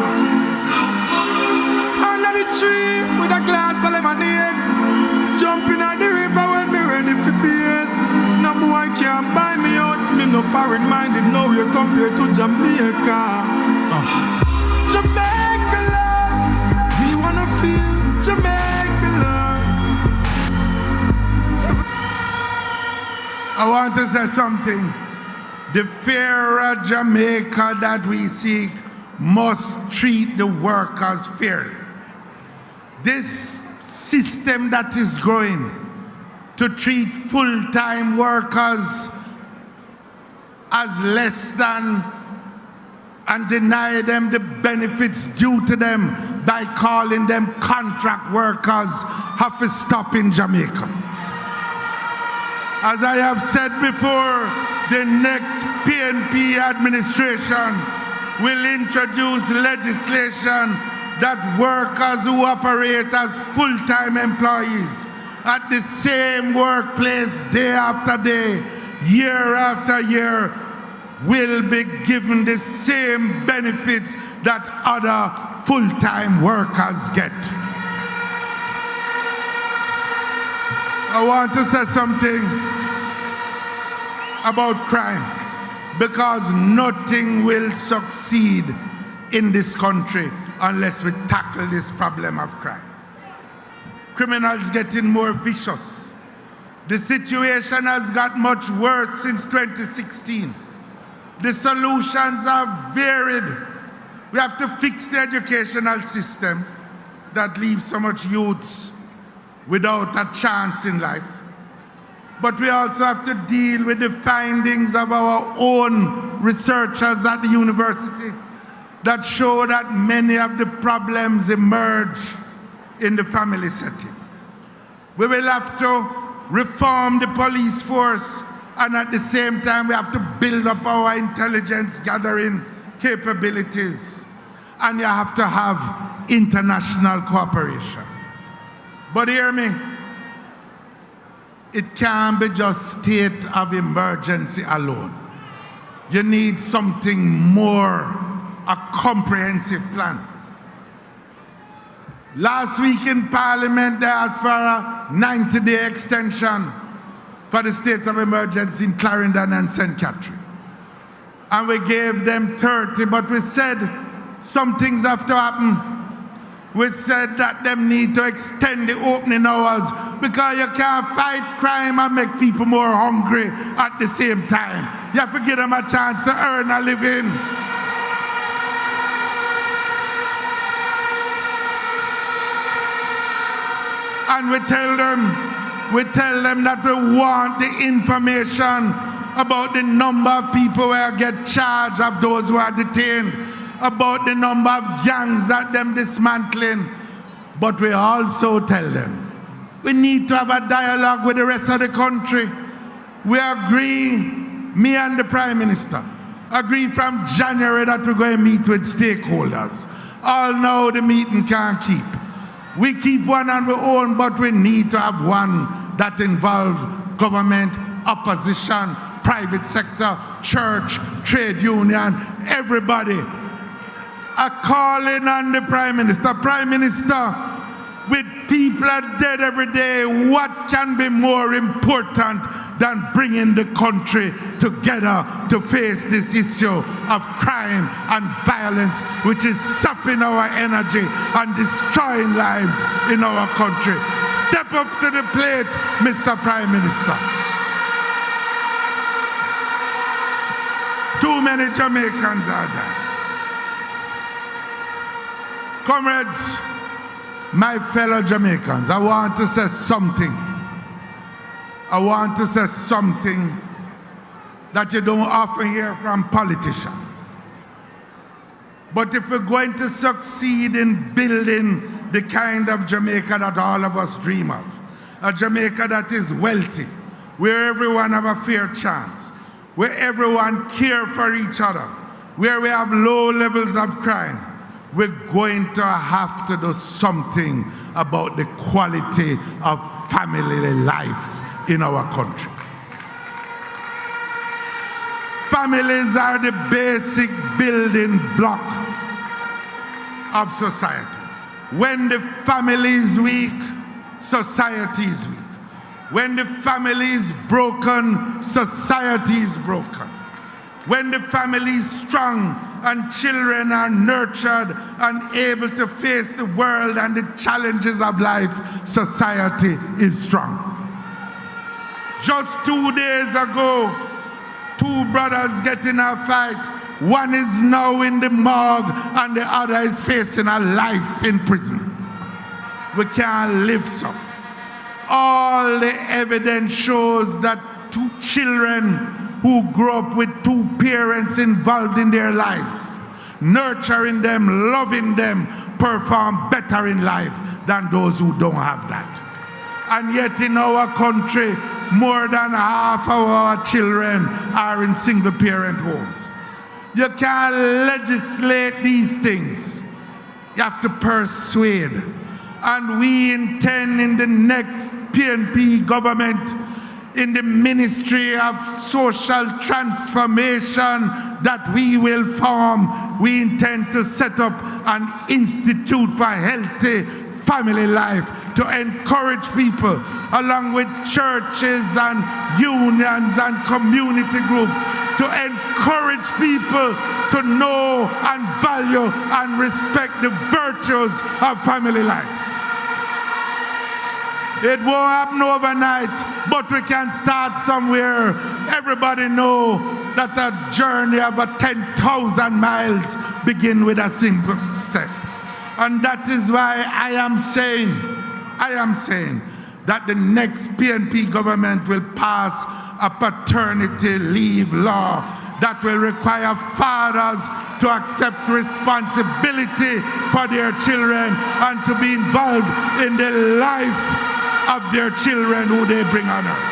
Under the tree with a glass of lemonade. Jumping on the river when me ready for bed. No boy can't buy me out. Me no foreign minded, no you compared to Jamaica. Jamaica love, we wanna feel Jamaica love. I want to say something. The fairer Jamaica that we seek must treat the workers fairly. This system that is growing to treat full-time workers as less than and deny them the benefits due to them by calling them contract workers have to stop in Jamaica. As I have said before, the next PNP administration will introduce legislation that workers who operate as full-time employees at the same workplace day after day, year after year, will be given the same benefits that other full-time workers get. I want to say something about crime, because nothing will succeed in this country unless we tackle this problem of crime. Criminals getting more vicious. The situation has got much worse since 2016. The solutions are varied. We have to fix the educational system that leaves so much youths without a chance in life. But we also have to deal with the findings of our own researchers at the university that show that many of the problems emerge in the family setting. We will have to reform the police force, and at the same time we have to build up our intelligence gathering capabilities, and you have to have international cooperation. But hear me, it can't be just state of emergency alone. You need something more, a comprehensive plan. Last week in Parliament, they asked for a 90-day extension for the state of emergency in Clarendon and St. Catherine. And we gave them 30, but we said some things have to happen. We said that them need to extend the opening hours because you can't fight crime and make people more hungry at the same time. You have to give them a chance to earn a living. And we tell them that we want the information about the number of people who get charged of those who are detained, about the number of gangs that them dismantling. But we also tell them we need to have a dialogue with the rest of the country. We agree, me and the Prime Minister, agree from January that we're going to meet with stakeholders. All know the meeting can't keep. We keep one on our own, but we need to have one that involves government, opposition, private sector, church, trade union, everybody. A calling on the Prime Minister. Prime Minister, with people are dead every day, what can be more important than bringing the country together to face this issue of crime and violence, which is sapping our energy and destroying lives in our country? Step up to the plate, Mr. Prime Minister. Too many Jamaicans are there. Comrades, my fellow Jamaicans, I want to say something. I want to say something that you don't often hear from politicians. But if we're going to succeed in building the kind of Jamaica that all of us dream of, a Jamaica that is wealthy, where everyone have a fair chance, where everyone care for each other, where we have low levels of crime, we're going to have to do something about the quality of family life in our country. Families are the basic building block of society. When the family is weak, society is weak. When the family is broken, society is broken. When the family is strong and children are nurtured and able to face the world and the challenges of life, society is strong. Just 2 days ago, two brothers get in a fight. One is now in the morgue and the other is facing a life in prison. We can't live so. All the evidence shows that two children who grew up with two parents involved in their lives, nurturing them, loving them, perform better in life than those who don't have that. And yet in our country, more than half of our children are in single-parent homes. You can't legislate these things. You have to persuade. And we intend in the next PNP government, in the Ministry of Social Transformation that we will form, we intend to set up an institute for healthy family life to encourage people, along with churches and unions and community groups, to encourage people to know and value and respect the virtues of family life. It won't happen overnight, but we can start somewhere. Everybody know that a journey of 10,000 miles begins with a single step. And that is why I am saying that the next PNP government will pass a paternity leave law that will require fathers to accept responsibility for their children and to be involved in the life of their children who they bring on earth.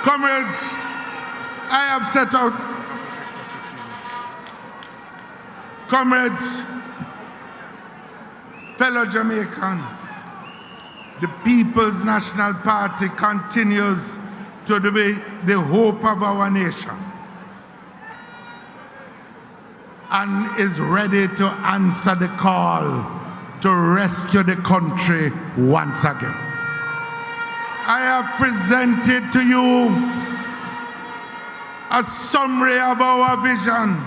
Comrades, I have set out. Comrades, Fellow Jamaicans, the People's National Party continues to be the hope of our nation and is ready to answer the call to rescue the country once again. I have presented to you a summary of our vision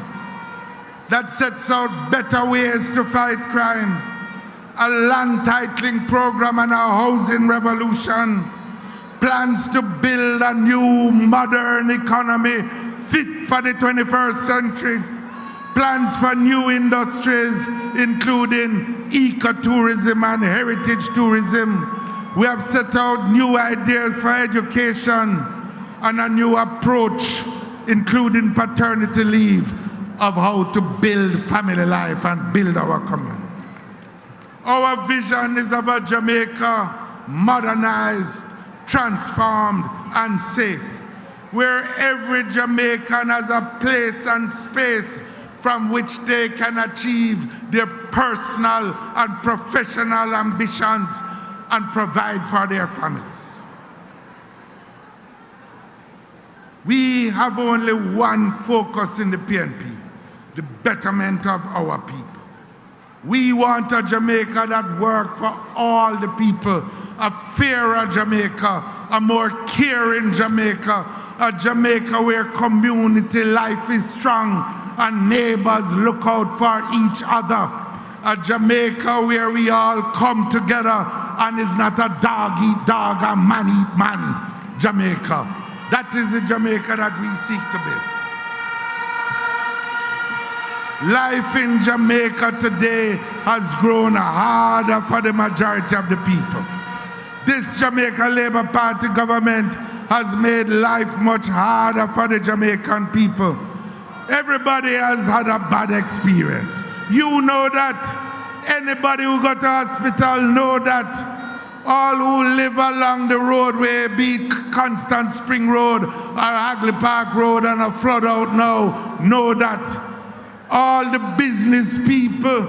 that sets out better ways to fight crime, a land titling program and a housing revolution, plans to build a new modern economy fit for the 21st century, plans for new industries including ecotourism and heritage tourism. We have set out new ideas for education and a new approach including paternity leave of how to build family life and build our communities. Our vision is of a Jamaica modernized, transformed, and safe, where every Jamaican has a place and space from which they can achieve their personal and professional ambitions and provide for their families. We have only one focus in the PNP, the betterment of our people. We want a Jamaica that works for all the people, a fairer Jamaica, a more caring Jamaica, a Jamaica where community life is strong and neighbors look out for each other, a Jamaica where we all come together and is not a dog eat dog and man eat man Jamaica. That is the Jamaica that we seek to build. Life in Jamaica today has grown harder for the majority of the people. This Jamaica Labour Party government has made life much harder for the Jamaican people. Everybody has had a bad experience. You know that. Anybody who got to hospital know that. All who live along the roadway, be it Constant Spring Road or Hagley Park Road and a flood out now, know that. All the business people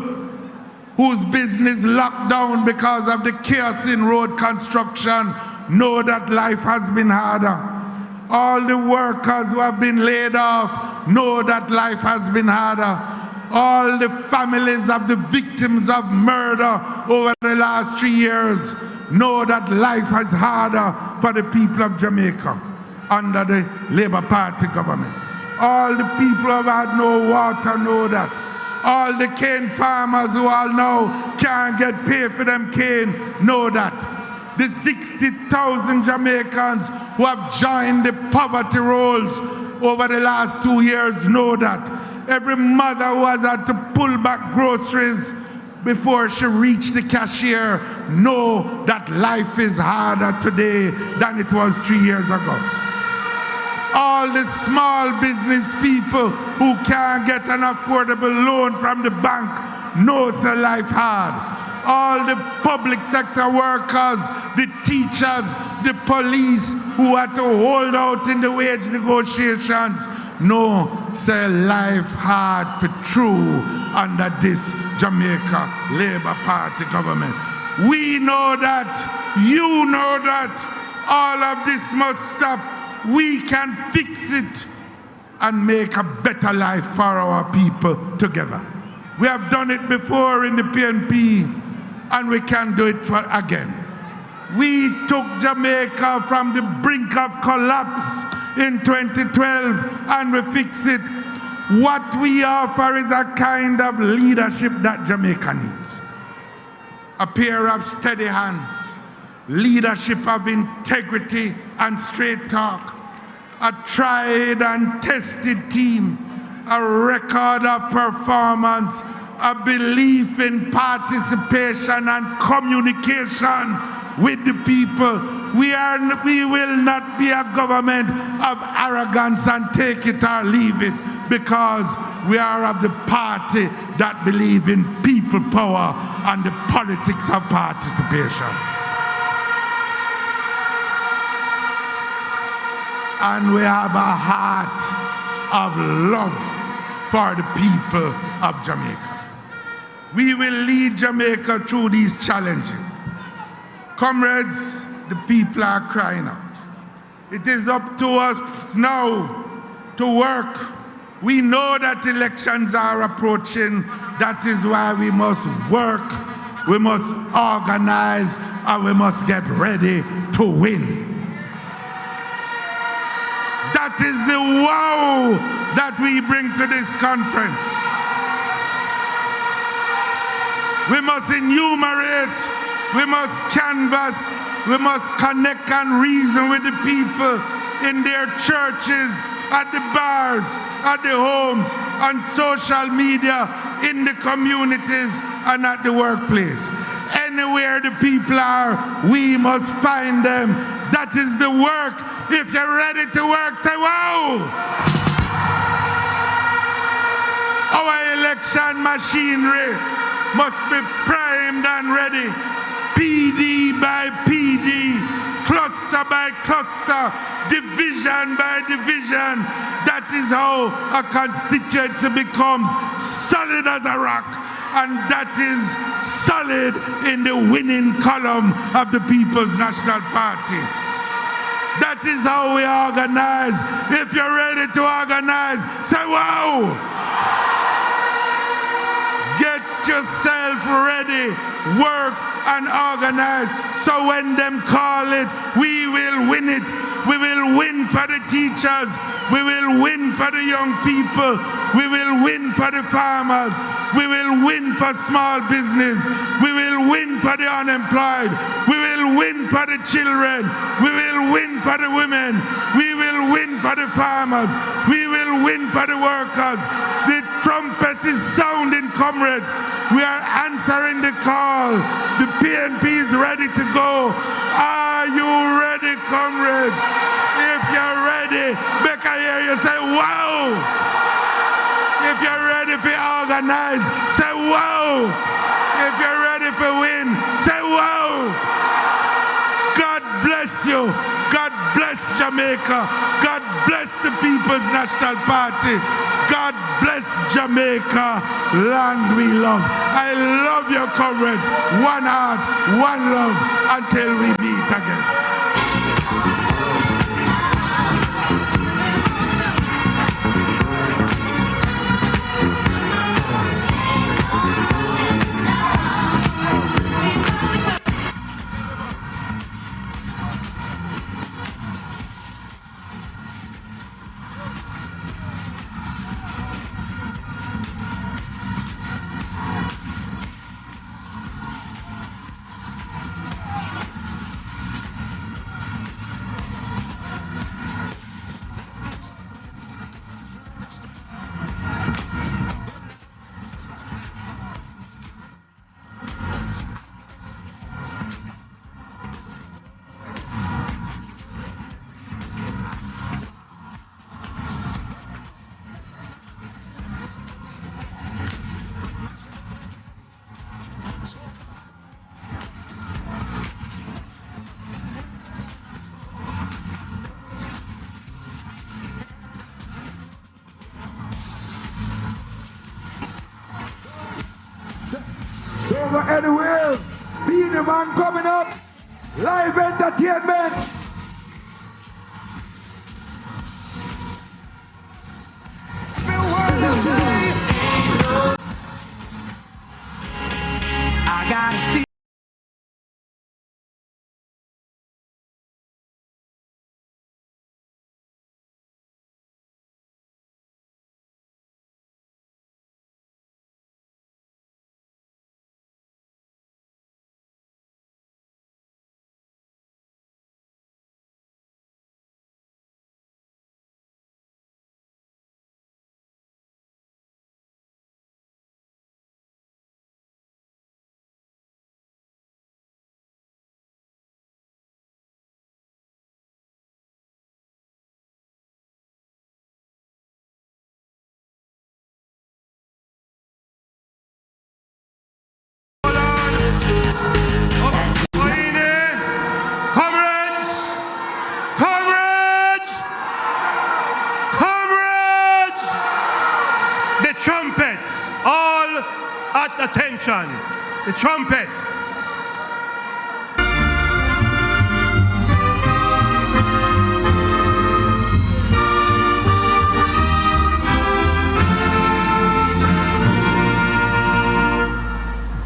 whose business locked down because of the chaos in road construction know that life has been harder. All the workers who have been laid off know that life has been harder. All the families of the victims of murder over the last 3 years know that life is harder for the people of Jamaica under the Labour Party government. All the people who have had no water know that. All the cane farmers who all now can't get paid for them cane know that. The 60,000 Jamaicans who have joined the poverty rolls over the last 2 years know that. Every mother who has had to pull back groceries before she reached the cashier know that life is harder today than it was 3 years ago. All the small business people who can't get an affordable loan from the bank know their life hard. All the public sector workers, the teachers, the police who had to hold out in the wage negotiations know say life hard for true under this Jamaica Labour Party government. We know that, you know that, all of this must stop. We can fix it and make a better life for our people together. We have done it before in the PNP and we can do it again. We took Jamaica from the brink of collapse in 2012 and we fix it. What we offer is a kind of leadership that Jamaica needs. A pair of steady hands, leadership of integrity and straight talk, a tried and tested team, a record of performance, a belief in participation and communication with the people. We will not be a government of arrogance and take it or leave it, because we are of the party that believe in people power and the politics of participation. And we have a heart of love for the people of Jamaica. we will lead Jamaica through these challenges. Comrades, the people are crying out. It is up to us now to work. We know that elections are approaching. That is why we must work, we must organize, and we must get ready to win. That is the wow that we bring to this conference. We must enumerate, we must canvass, we must connect and reason with the people in their churches, at the bars, at the homes, on social media, in the communities, and at the workplace. Anywhere the people are, we must find them. That is the work. If you're ready to work, say wow! Our election machinery must be primed and ready. PD by PD, cluster by cluster, division by division. That is how a constituency becomes solid as a rock, and that is solid in the winning column of the People's National Party. That is how we organize. If you're ready to organize, say wow! Get yourself ready, work and organize, so when them call it, we will win it. We will win for the teachers, we will win for the young people, we will win for the farmers, we will win for small business, we will win for the unemployed, we will win for the children, we will win for the women, we will win for the farmers, we will win for the workers. The trumpet is sounding, comrades. We are answering the call. The PNP is ready to go. Are you ready, comrades? If you're ready, make I hear you say wow. If you're ready to organize, say wow. If you're ready to win, say wow. God bless you. God bless Jamaica. God bless the People's National Party. God bless Jamaica, land we love. I love your comrades. One heart, one love, until we meet again. Don't go anywhere. Be the man coming up. Live entertainment. I gotta see. section, the trumpet.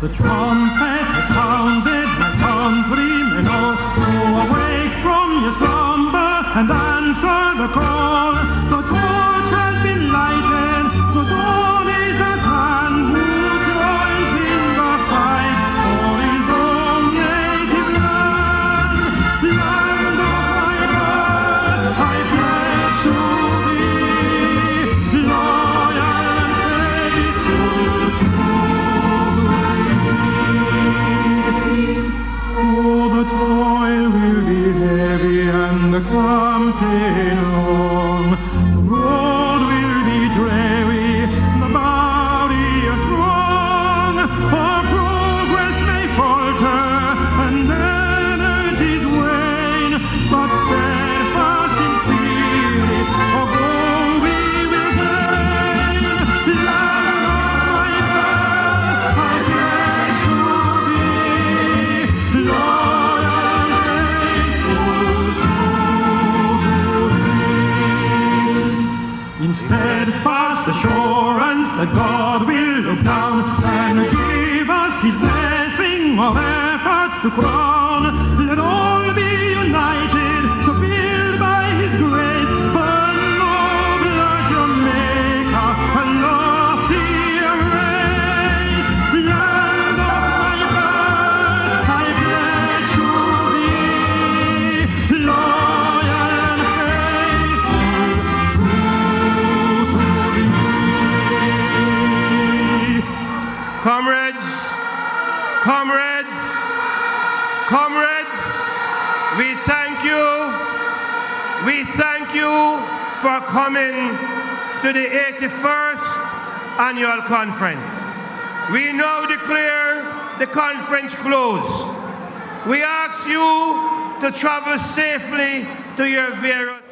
The trumpet has sounded, my countrymen all, so awake from your slumber and answer the call. The torch has been lighted, the dawn is at hand. Who joins in the fight for his own native land? Land of my birth, I pledge to thee, loyal and faithful, true. Oh, the toil will be heavy and the campaign long. The road will be dreary, the barrier strong. Our progress may falter and energies wane, but steadfast in spirit, our goal we will gain. Land of my birth, I pledge to thee, loyal and faithful, true to thee. In steadfast assurance that God will look down and give us his blessing of efforts to crown. Let all be united to build by his grace a nobler Jamaica, a loftier race. Land of my birth, I pledge to thee, loyal and faithful, true to thee. Comrades, comrades, comrades, we thank you. We thank you for coming to the 81st Annual Conference. We now declare the conference closed. We ask you to travel safely to your various